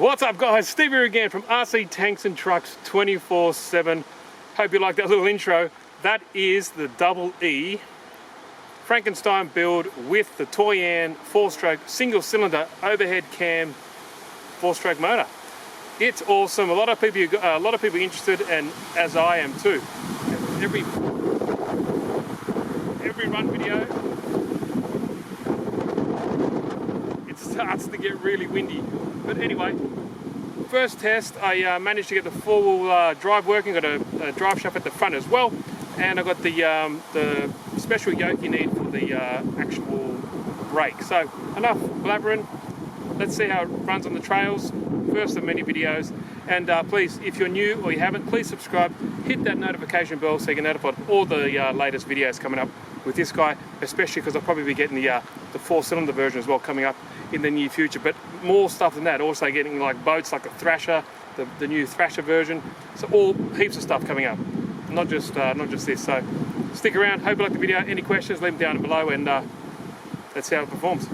What's up guys, Steve here again from RC Tanks and Trucks 24/7. Hope you liked that little intro. That is the Double E Frankenstein build with the Toyan 4-stroke single cylinder overhead cam 4-stroke motor. It's awesome. A lot of people interested, and as I am too. Every run video it starts to get really windy. But anyway, first test I managed to get the 4-wheel drive working. Got a drive shaft at the front as well, and I got the special yoke you need for the actual brake. So enough blabbering. Let's see how it runs on the trails. First of many videos, and please, if you're new or you haven't, please subscribe, hit that notification bell so you get notified of all the latest videos coming up with this guy, especially because I'll probably be getting the 4-cylinder version as well coming up in the near future. But more stuff than that, also getting like boats like a Thrasher, the new Thrasher version. So all heaps of stuff coming up, not just this. So stick around. Hope you like the video. Any questions, leave them down below, and let's see how it performs.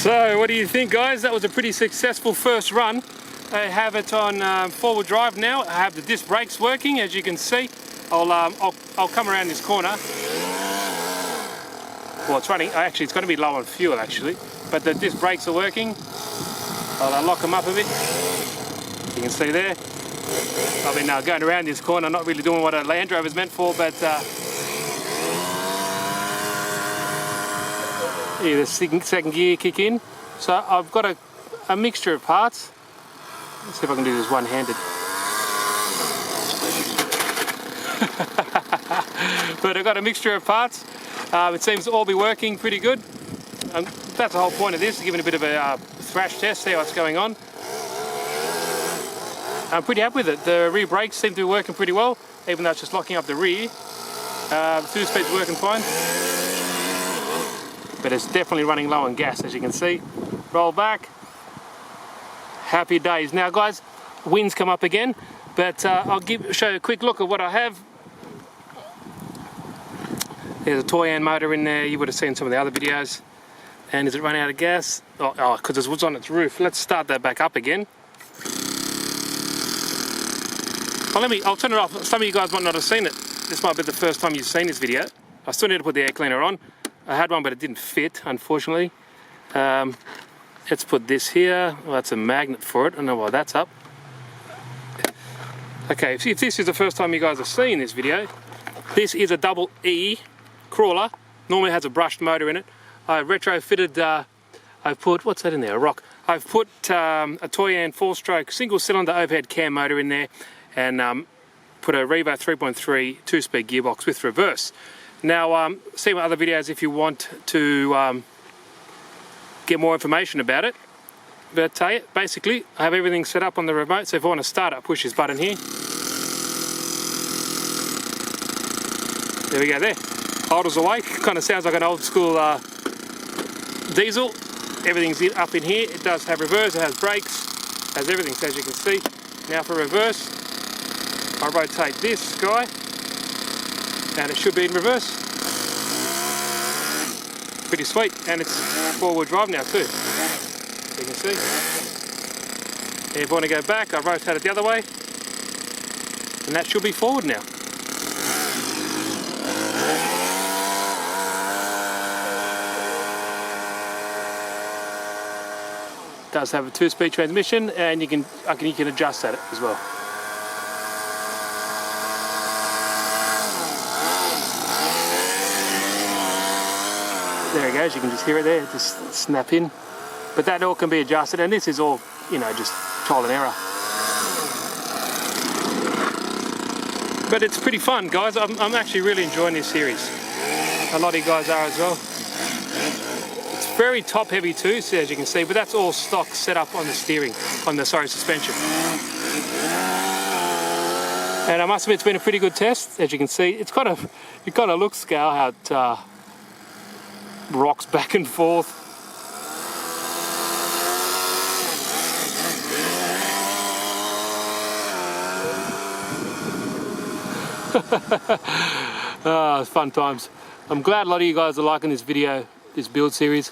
So what do you think, guys? That was a pretty successful first run. I have it on four-wheel drive now. I have the disc brakes working, as you can see. I'll come around this corner. Well, it's running. Actually, it's going to be low on fuel, actually, but the disc brakes are working. I'll lock them up a bit. You can see there. I've been going around this corner, not really doing what a Land Rover is meant for, but yeah, the second gear kick in. So I've got a mixture of parts. Let's see if I can do this one-handed. But I've got a mixture of parts. It seems to all be working pretty good. That's the whole point of this, giving a bit of a thrash test, see what's going on. I'm pretty happy with it. The rear brakes seem to be working pretty well, even though it's just locking up the rear. The two-speed's working fine. But it's definitely running low on gas, as you can see. Roll back. Happy days. Now, guys, winds come up again, but I'll show you a quick look at what I have. There's a Toyan motor in there. You would have seen some of the other videos. And is it running out of gas? Oh, because it was on its roof. Let's start that back up again. Well, I'll turn it off. Some of you guys might not have seen it. This might be the first time you've seen this video. I still need to put the air cleaner on. I had one, but it didn't fit, unfortunately. Let's put this here. Well, that's a magnet for it. I don't know why that's up. Okay, if this is the first time you guys have seen this video, this is a double E crawler. Normally it has a brushed motor in it. I retrofitted, I've put, what's that in there, a rock. I've put a Toyan 4-stroke single-cylinder overhead cam motor in there and put a Revo 3.3 two-speed gearbox with reverse. Now, see my other videos if you want to get more information about it. But yeah, basically, I have everything set up on the remote, so if I want to start it, I push this button here. There we go there. Idles away. Kind of sounds like an old school diesel. Everything's up in here. It does have reverse, it has brakes, has everything, so as you can see. Now for reverse, I rotate this guy, and it should be in reverse. Pretty sweet, and it's four-wheel drive now too, so you can see. And if I want to go back, I rotate it the other way, and that should be forward now. Does have a two-speed transmission, and you can adjust that as well. There it goes. You can just hear it there, just snap in. But that all can be adjusted, and this is all, you know, just trial and error. But it's pretty fun, guys. I'm actually really enjoying this series. A lot of you guys are as well. Very top heavy too, so as you can see, but that's all stock set up on the steering, suspension. And I must admit, it's been a pretty good test. As you can see, it kind of looks scale how it rocks back and forth. It's fun times. I'm glad a lot of you guys are liking this video, this build series.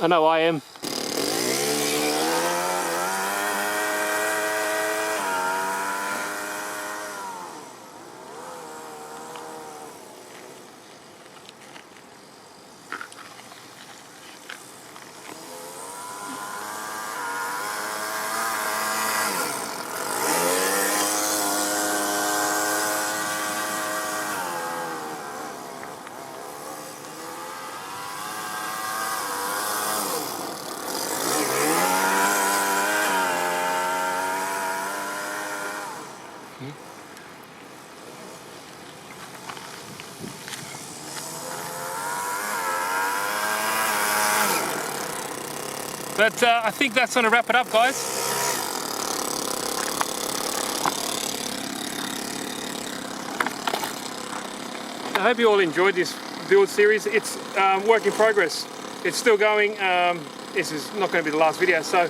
I know I am. But I think that's going to wrap it up, guys. I hope you all enjoyed this build series. It's work in progress. It's still going. This is not going to be the last video. So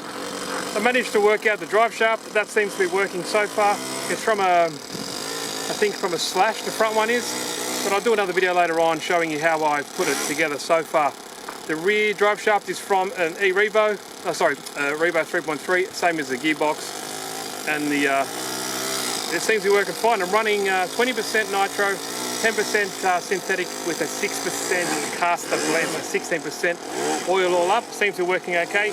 I managed to work out the drive shaft. That seems to be working so far. It's from I think from a slash, the front one is. But I'll do another video later on showing you how I've put it together so far. The rear drive shaft is from an Revo 3.3, same as the gearbox. And it seems to be working fine. I'm running 20% nitro, 10% synthetic with a 6% caster blend, so 16% oil all up. Seems to be working okay.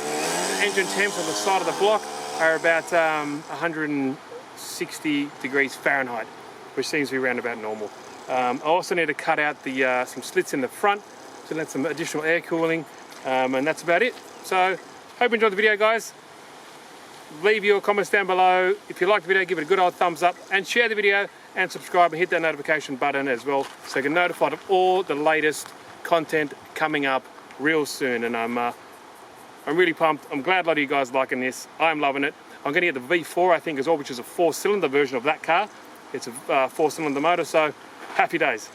Engine temps on the side of the block are about 160 degrees Fahrenheit, which seems to be around about normal. I also need to cut out the some slits in the front to let some additional air cooling, and that's about it. So, hope you enjoyed the video, guys. Leave your comments down below. If you like the video, give it a good old thumbs up and share the video and subscribe and hit that notification button as well so you get notified of all the latest content coming up real soon. And I'm really pumped. I'm glad a lot of you guys are liking this. I'm loving it. I'm going to get the V4, I think, as well, which is a 4-cylinder version of that car. It's a 4-cylinder motor, so happy days.